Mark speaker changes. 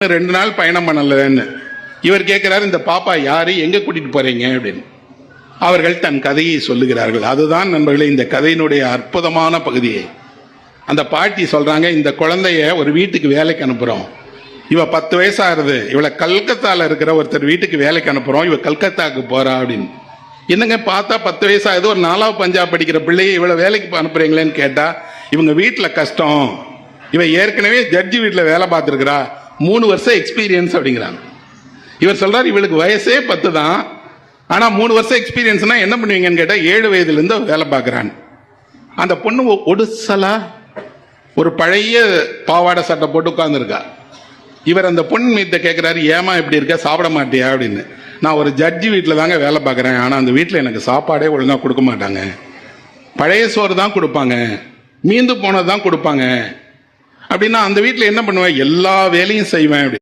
Speaker 1: 2 நாள் பயணம் பண்ணலன்னு இவர் கேட்கிறார், இந்த பாப்பா யாரு, எங்க கூட்டிட்டு போறீங்க அப்படின்னு. அவர்கள் தன் கதையை சொல்லுகிறார்கள். அதுதான் நண்பர்களே இந்த கதையினுடைய அற்புதமான பகுதியை. அந்த பாட்டி சொல்றாங்க, இந்த குழந்தைய ஒரு வீட்டுக்கு வேலைக்கு அனுப்புறோம். இவ 10 வயசாகிறது. இவளை கல்கத்தால இருக்கிற ஒருத்தர் வீட்டுக்கு வேலைக்கு அனுப்புறோம். இவ கல்கத்தாக்கு போறா அப்படின்னு. என்னங்க பார்த்தா 10 வயசாகுது, ஒரு 4வது பஞ்சாப் படிக்கிற பிள்ளையை இவ்வளவு வேலைக்கு அனுப்புறீங்களேன்னு கேட்டா, இவங்க வீட்டுல கஷ்டம், இவ ஏற்கனவே ஜட்ஜி வீட்டுல வேலை பார்த்திருக்கிறா, 3 வருஷம் எக்ஸ்பீரியன்ஸ் அப்படிங்கிறாங்க. இவர் சொல்றாரு, இவளுக்கு வயசே 10 தான், ஆனா 3 வருஷம் எக்ஸ்பீரியன்ஸ்னா என்ன பண்ணுவீங்கன்னு கேட்டா 7 வயதுல இருந்து வேலை பார்க்கறான். அந்த பொண்ணு ஒடுசலா ஒரு பழைய பாவாடை சட்டை போட்டு உட்கார்ந்துருக்கா. இவர் அந்த பொண்ணு மீத கேட்கிறாரு, ஏமா இப்படி இருக்க, சாப்பிட மாட்டியா அப்படின்னு. நான் ஒரு ஜட்ஜி வீட்டில் தாங்க வேலை பார்க்குறேன், ஆனால் அந்த வீட்டில் எனக்கு சாப்பாடே ஒழுங்காக கொடுக்க மாட்டாங்க, பழைய சோறு தான் கொடுப்பாங்க, மீந்து போனது தான் கொடுப்பாங்க அப்படின்னா அந்த வீட்டில் என்ன பண்ணுவேன், எல்லா வேலையும் செய்வேன் அப்படி.